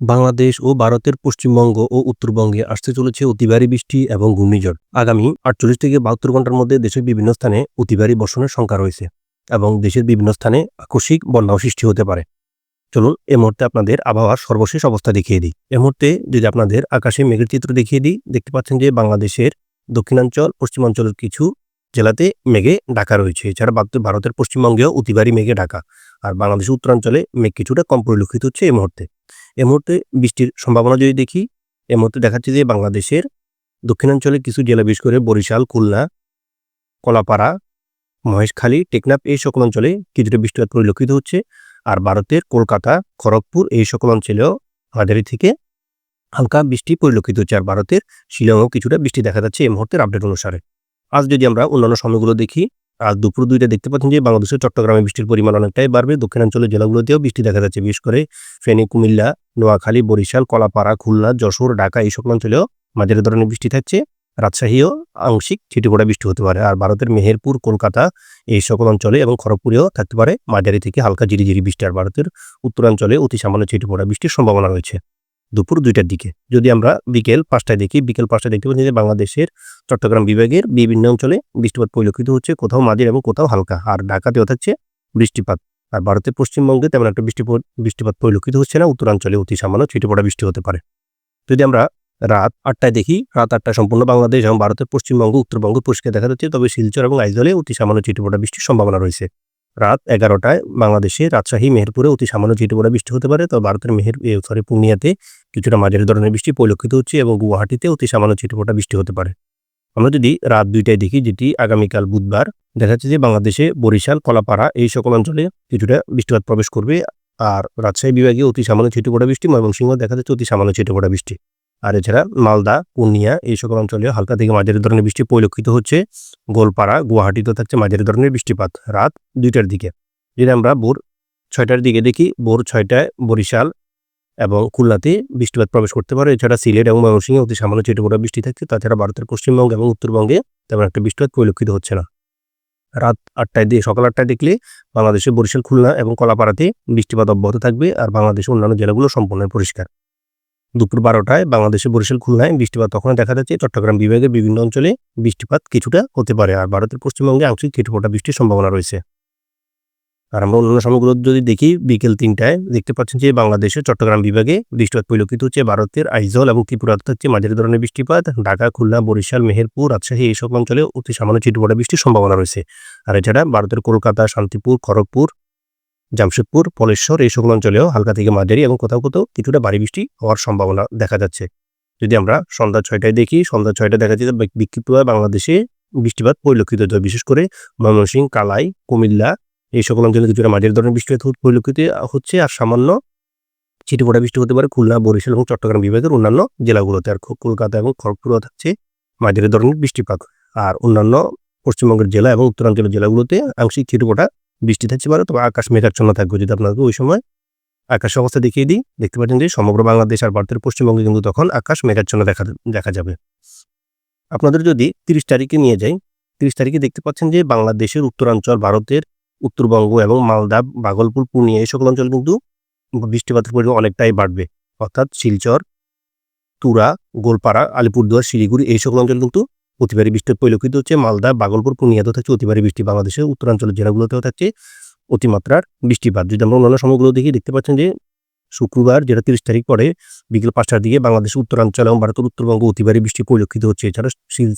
বাংলাদেশ ও ভারতের পশ্চিমবঙ্গ ও উত্তরবঙ্গে আসতে চলেছে অতি ভারী বৃষ্টি এবং ঘূর্ণিঝড়। আগামী ৪৮ থেকে ৭২ ঘন্টার মধ্যে দেশের বিভিন্ন স্থানে অতি ভারী বর্ষণের সংখ্যা রয়েছে এবং দেশের বিভিন্ন স্থানে আকস্মিক বন্যাও সৃষ্টি হতে পারে। চলুন এই মুহূর্তে আপনাদের আবহাওয়ার সর্বশেষ অবস্থা দেখিয়ে দিই। এই মুহূর্তে যদি আপনাদের আকাশে মেঘের চিত্র দেখিয়ে দিই, দেখতে পাচ্ছেন যে বাংলাদেশের দক্ষিণাঞ্চল, পশ্চিমাঞ্চলের কিছু জেলাতে মেঘে ঢাকা রয়েছে। এছাড়া ভারতের পশ্চিমবঙ্গেও অতি ভারী মেঘে ঢাকা। আর বাংলাদেশের উত্তরাঞ্চলে মেঘ কিছুটা কম পরিলক্ষিত হচ্ছে এই মুহূর্তে। এই মুহূর্তে বৃষ্টির সম্ভাবনা যদি দেখি, এই মুহূর্তে দেখাচ্ছে যে বাংলাদেশের দক্ষিণাঞ্চলে কিছু জেলা, বিশেষ করে বরিশাল, খুলনা, কলাপাড়া, মহেশখালী, টেকনাফ এই সকল অঞ্চলে কিছুটা বৃষ্টিপাত পরিলক্ষিত হচ্ছে। আর ভারতের কলকাতা, খড়গপুর এই সকল অঞ্চলেও মাঝারি থেকে হালকা বৃষ্টি পরিলক্ষিত হচ্ছে। আর ভারতের শিলংয়েও কিছুটা বৃষ্টি দেখা যাচ্ছে এই মুহূর্তের আপডেট অনুসারে। আজ যদি আমরা অন্যান্য সময়গুলো দেখি, আজ দুপুর ২টায় দেখতে পাচ্ছেন যে বাংলাদেশের চট্টগ্রামে বৃষ্টির পরিমাণ অনেকটাই বাড়বে। দক্ষিণাঞ্চলের জেলাগুলোতেও বৃষ্টি দেখা যাচ্ছে, বিশেষ করে ফেনী, কুমিল্লা, নোয়াখালী, বরিশাল, কলাপাড়া, খুলনা, যশোর, ঢাকা এই সকল অঞ্চলেও মাঝারি ধরনের বৃষ্টি থাকছে। রাজশাহীও আংশিক ছিটেফোঁটা বৃষ্টি হতে পারে। আর ভারতের মেহেরপুর, কলকাতা এই সকল অঞ্চলে এবং খড়গপুরেও থাকতে পারে মাঝারি থেকে হালকা ঝিরিঝিরি বৃষ্টি। আর ভারতের উত্তরাঞ্চলে অতি সামান্য ছিটেফোঁটা বৃষ্টির সম্ভাবনা রয়েছে দুপুর ২টার দিকে। যদি আমরা বিকেল ৫টায় দেখি, বিকেল ৫টায় দেখতে পাচ্ছি যে বাংলাদেশের চট্টগ্রাম বিভাগের বিভিন্ন অঞ্চলে বৃষ্টিপাত পরিলক্ষিত হচ্ছে, কোথাও মাঝারি এবং কোথাও হালকা। আর ঢাকাতেও থাকছে বৃষ্টিপাত। আর ভারতের পশ্চিমবঙ্গে তেমন একটা বৃষ্টিপাত পরিলক্ষিত হচ্ছে না। উত্তরাঞ্চলে অতি সামান্য ছিটেফোঁটা বৃষ্টি হতে পারে। যদি আমরা রাত ৮টায় দেখি, রাত ৮টায় সম্পূর্ণ বাংলাদেশ এবং ভারতের পশ্চিমবঙ্গ, উত্তরবঙ্গ পরিষ্কার দেখা যাচ্ছে, তবে শিলচর এবং আইজলে অতি সামান্য ছিটেফোঁটা বৃষ্টির সম্ভাবনা রয়েছে। রাত ১১টায় বাংলাদেশে রাজশাহী, মেহেরপুরে অতি সামান্য ছিটেফোঁটা বৃষ্টি হতে পারে। তবে ভারতের পূর্ণিয়াতে কিছুটা মাঝারি ধরনের বৃষ্টি পরিলক্ষিত হচ্ছে এবং গুয়াহাটিতে অতি সামান্য ছিটেফোঁটা বৃষ্টি হতে পারে। আমরা যদি রাত ২টায় দেখি, যেটি আগামীকাল বুধবার, দেখা যাচ্ছে যে বাংলাদেশে বরিশাল, কলাপাড়া এই সকল অঞ্চলে কিছুটা বৃষ্টিপাত প্রবেশ করবে। আর রাজশাহী বিভাগে অতি সামান্য ছিটেফোঁটা বৃষ্টি, ময়মনসিংহ দেখা যাচ্ছে অতি সামান্য ছিটেফোঁটা বৃষ্টি। আর এছাড়া মালদা, পূর্ণিয়া এই সকল অঞ্চলে হালকা থেকে মাঝারি ধরনের বৃষ্টি পরিলক্ষিত হচ্ছে। গোলপাড়া, গুয়াহাটিতেও থাকছে মাঝারি ধরনের বৃষ্টিপাত রাত ২টার দিকে। যদি আমরা ভোর ৬টার দিকে দেখি, ভোর ৬টায় বরিশাল এবং খুলনাতে বৃষ্টিপাত প্রবেশ করতে পারে। এছাড়া সিলেট এবং ময়মনসিংহে অতি সামান্য ছিটেফোঁটা বৃষ্টি থাকছে। তাছাড়া ভারতের পশ্চিমবঙ্গ এবং উত্তরবঙ্গে তেমন একটা বৃষ্টিপাত পরিলক্ষিত হচ্ছে না। রাত ৮টায় দিয়ে সকাল ৮টায় দেখলে বাংলাদেশের বরিশাল, খুলনা এবং কলাপাড়াতে বৃষ্টিপাত অব্যাহত থাকবে। আর বাংলাদেশের অন্যান্য জেলাগুলো সম্পূর্ণ পরিষ্কার। দুপুর ১২টায় বাংলাদেশের বরিশাল, খুলনায় বৃষ্টিপাত তখন দেখা যাচ্ছে। চট্টগ্রাম বিভাগের বিভিন্ন অঞ্চলে বৃষ্টিপাত কিছুটা হতে পারে। আর ভারতের পশ্চিমবঙ্গে আংশিক ছিটেফোঁটা বৃষ্টির সম্ভাবনা রয়েছে। আর আমরা অন্যান্য সময়গুলো যদি দেখি, বিকেল ৩টায় দেখতে পাচ্ছেন যে বাংলাদেশের চট্টগ্রাম বিভাগে বৃষ্টিপাত পরিলক্ষিত হচ্ছে। ভারতের আইজল এবং ত্রিপুরাতে থাকছে মাঝারি ধরনের বৃষ্টিপাত। ঢাকা, খুলনা, বরিশাল, মেহেরপুর, রাজশাহী এই সকল অঞ্চলে অতি সামান্য ছিটেফোঁটা বৃষ্টির সম্ভাবনা রয়েছে। আর এছাড়া ভারতের কলকাতা, শান্তিপুর, খড়গপুর, জামশেদপুর, পলেশ্বর এই সকল অঞ্চলেও হালকা থেকে মাঝারি এবং কোথাও কোথাও কিছুটা ভারী বৃষ্টি হওয়ার সম্ভাবনা দেখা যাচ্ছে। যদি আমরা সন্ধ্যা ৬টায় দেখি, সন্ধ্যা ৬টায় দেখা যাচ্ছে বিক্ষিপ্তভাবে বাংলাদেশে বৃষ্টিপাত পরিলক্ষিত হতে হয়। বিশেষ করে ময়মনসিংহ, কালাই, কুমিল্লা এই সকল অঞ্চলে কিছুটা মাঝারি ধরনের বৃষ্টিপাত পরিলক্ষিত হচ্ছে। আর সামান্য ছিটেফোঁটা বৃষ্টি হতে পারে খুলনা, বরিশাল এবং চট্টগ্রাম বিভাগের অন্যান্য জেলাগুলোতে। আর কলকাতা এবং খড়গপুরেও থাকছে মাঝারি ধরনের বৃষ্টিপাত। আর অন্যান্য পশ্চিমবঙ্গের জেলা এবং উত্তরাঞ্চলের জেলাগুলোতে আংশিক ছিটেফোঁটা বৃষ্টি থাকতে পারে, তবে আকাশ মেঘাচ্ছন্ন থাকবে। যদি আপনাকে ওই সময় আকাশের অবস্থা দেখিয়ে দিই, দেখতে পাচ্ছেন যে সমগ্র বাংলাদেশ আর ভারতের পশ্চিমবঙ্গে কিন্তু তখন আকাশ মেঘাচ্ছন্ন দেখা যাবে। আপনাদের যদি ৩০ তারিখে নিয়ে যাই, ৩০ তারিখে দেখতে পাচ্ছেন যে বাংলাদেশের উত্তরাঞ্চল, ভারতের উত্তরবঙ্গ এবং মালদা, ভাগলপুর, পূর্ণিয়া এই সকল অঞ্চল কিন্তু বৃষ্টিপাতের পরিমাণ অনেকটাই বাড়বে। অর্থাৎ শিলচর, তুরা, গোলপাড়া, আলিপুরদুয়ার, শিলিগুড়ি এই সকল অঞ্চল কিন্তু অতি ভারী বৃষ্টি পরিলক্ষিত হচ্ছে। মালদা, ভাগলপুর, পূর্ণিয়াতেও থাকছে অতি ভারী বৃষ্টি। বাংলাদেশের উত্তরাঞ্চলের জেলাগুলোতেও থাকছে অতিমাত্রার বৃষ্টিপাত। যদি আমরা অন্যান্য সময়গুলো দেখি, দেখতে পাচ্ছেন যে শুক্রবার, যেটা ৩০ তারিখ পরে বিকেল ৫টার দিকে বাংলাদেশের উত্তরাঞ্চল এবং ভারতের উত্তরবঙ্গ অতি ভারী বৃষ্টি পরিলক্ষিত হচ্ছে। এছাড়া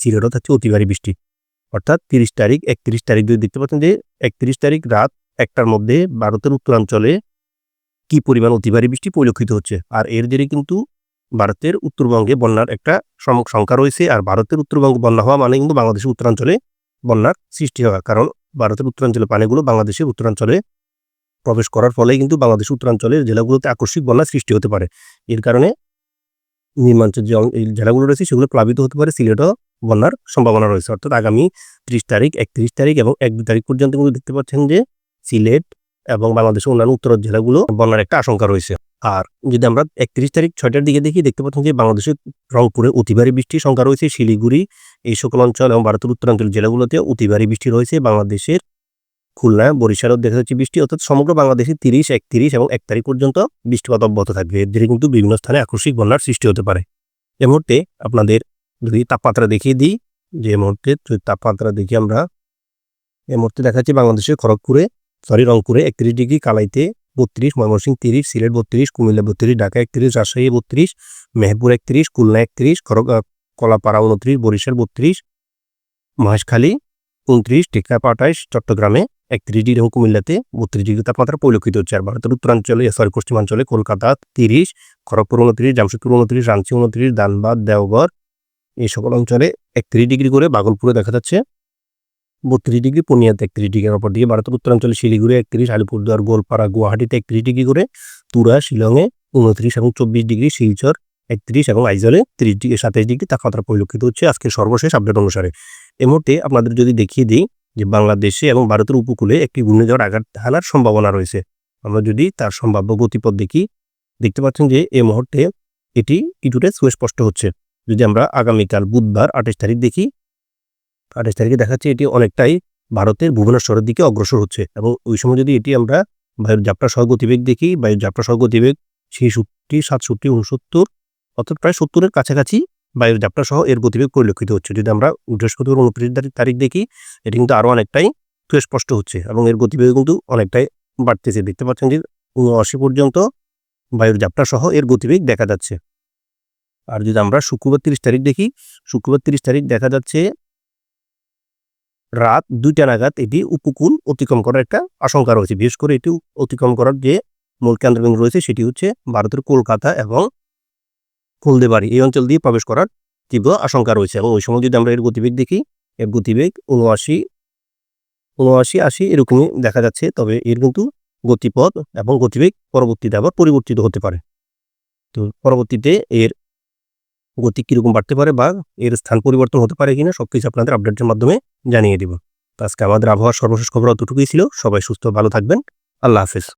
সিলেটও থাকছে অতি ভারী বৃষ্টি। অর্থাৎ ৩০ তারিখ, ৩১ তারিখ যদি দেখতে পাচ্ছেন যে ৩১ তারিখ রাত ১টার মধ্যে ভারতের উত্তরাঞ্চলে কি পরিমাণ অতি ভারী বৃষ্টি পরিলক্ষিত হচ্ছে। আর এর জেরে কিন্তু ভারতের উত্তরবঙ্গে বন্যার একটা সংখ্যা রয়েছে। আর ভারতের উত্তরবঙ্গে বন্যা হওয়া মানে কিন্তু বাংলাদেশের উত্তরাঞ্চলে বন্যার সৃষ্টি হওয়া, কারণ ভারতের উত্তরাঞ্চলের পানিগুলো বাংলাদেশের উত্তরাঞ্চলে প্রবেশ করার ফলে কিন্তু বাংলাদেশের উত্তরাঞ্চলের জেলাগুলোতে আকস্মিক বন্যার সৃষ্টি হতে পারে। এর কারণে নিম্নাঞ্চল যে জেলাগুলো রয়েছে সেগুলো প্লাবিত হতে পারে। সিলেটও বন্যার সম্ভাবনা রয়েছে। অর্থাৎ আগামী ৩০ তারিখ, ৩১ তারিখ এবং ১-২ তারিখ পর্যন্ত কিন্তু দেখতে পাচ্ছেন যে সিলেট এবং বাংলাদেশের অন্যান্য উত্তরের জেলাগুলো বন্যার একটা আশঙ্কা রয়েছে। আর যদি আমরা ৩১ তারিখ ৬টার দিকে দেখি, দেখতে পাচ্ছেন যে বাংলাদেশের রংপুরে অতি ভারী বৃষ্টির সংখ্যা রয়েছে। শিলিগুড়ি এই সকল অঞ্চল এবং ভারতের উত্তরাঞ্চল জেলাগুলোতে অতি ভারী বৃষ্টি রয়েছে। বাংলাদেশের খুলনা, বরিশালও দেখা যাচ্ছে বৃষ্টি, অর্থাৎ সমগ্র বাংলাদেশে 30, 31 এবং 1 তারিখ পর্যন্ত বৃষ্টিপাত অব্যাহত থাকবে। এর ধীরে কিন্তু বিভিন্ন স্থানে আকস্মিক বন্যার সৃষ্টি হতে পারে। এই মুহূর্তে আপনাদের যদি তাপমাত্রা দেখিয়ে দিই, যে মুহূর্তে তাপমাত্রা দেখি আমরা, এই মুহূর্তে দেখা যাচ্ছে বাংলাদেশের রংপুরে 31 ডিগ্রি, কালাইতে 32, ময়মনসিংহ 30, সিলেট 32, কুমিল্লা 32, ঢাকা 31, রাজশাহী 32, মেহেরপুর 31, খুলনা 31, কলাপাড়া 29, বরিশাল 32, মহেশখালী 29, টেকনাফ 28, চট্টগ্রামে 31 ডিগ্রি এবং কুমিল্লাতে 32 ডিগ্রি তাপমাত্রা পরিলক্ষিত হচ্ছে। আর ভারতের পশ্চিমাঞ্চলে কলকাতা 30, খড়গপুর 29, জামশেদপুর 29, রাঞ্চি 29, ধানবাদ, দেওঘর এই সকল অঞ্চলে 31 ডিগ্রি করে, ভাগলপুরে দেখা যাচ্ছে 32 ডিগ্রি, পূর্ণিয়াতে 31 ডিগ্রি। অপরদিকে ভারতের উত্তরাঞ্চলে শিলিগুড়ি 31, আলিপুরদুয়ার, গোলপাড়া, গুয়াহাটিতে 31 ডিগ্রি করে, তুরা, শিলংয়ে 29 এবং 24 ডিগ্রি, শিলচর 31 এবং আইজলে 30 ডিগ্রি 27 ডিগ্রি তাপমাত্রা পরিলক্ষিত হচ্ছে আজকের সর্বশেষ আপডেট অনুসারে। এই মুহূর্তে আপনাদের যদি দেখিয়ে দিই যে বাংলাদেশে এবং ভারতের উপকূলে একটি ঘূর্ণিঝড় আঘাত হানার সম্ভাবনা রয়েছে। আমরা যদি তার সম্ভাব্য গতিপথ দেখতে পাচ্ছেন যে এই মুহূর্তে এটি কিছুটা সুস্পষ্ট হচ্ছে। যদি আমরা আগামীকাল বুধবার 28 তারিখ দেখি, 28 তারিখে দেখাচ্ছে এটি অনেকটাই ভারতের ভুবনেশ্বরের দিকে অগ্রসর হচ্ছে, এবং ওই সময় যদি এটি আমরা বায়ুর ঝাপটা সহ গতিবেগ দেখি, বায়ুর ঝাপটা সহ গতিবেগ 66, 67, 69, অর্থাৎ প্রায় 70-এর কাছাকাছি বায়ুর ঝাপটা সহ এর গতিবেগ পরিলক্ষিত হচ্ছে। যদি আমরা বৃহস্পতিবার 29 তারিখ দেখি, এটি কিন্তু আরও অনেকটাই সুস্পষ্ট হচ্ছে এবং এর গতিবেগ কিন্তু অনেকটাই বাড়তেছে। দেখতে পাচ্ছেন যে 79 পর্যন্ত বায়ুর ঝাপটা সহ এর গতিবেগ দেখা যাচ্ছে। আর যদি আমরা শুক্রবার 30 তারিখ দেখি, শুক্রবার 30 তারিখ দেখা যাচ্ছে রাত 2টা নাগাদ এটি উপকূল অতিক্রম করার একটা আশঙ্কা রয়েছে। বিশেষ করে এটি অতিক্রম করার যে মূল কেন্দ্রবিন্দু রয়েছে সেটি হচ্ছে ভারতের কলকাতা এবং হলদেবাড়ি এই অঞ্চল দিয়ে প্রবেশ করার তীব্র আশঙ্কা রয়েছে। এবং ওই সময় যদি আমরা এর গতিবেগ দেখি, এর গতিবেগ 79, 80 এরকমই দেখা যাচ্ছে। তবে এর কিন্তু গতিপথ এবং গতিবেগ পরবর্তীতে আবার পরিবর্তিত হতে পারে। তো পরবর্তীতে এর গতি কীরকম বাড়তে পারে বা এর স্থান পরিবর্তন হতে পারে কিনা সবকিছু আপনাদের আপডেটের মাধ্যমে জানিয়ে দিব। আজকে আমাদের আবহাওয়ার সর্বশেষ খবর অতটুকুই ছিল। সবাই সুস্থ ভালো থাকবেন। আল্লাহ হাফেজ।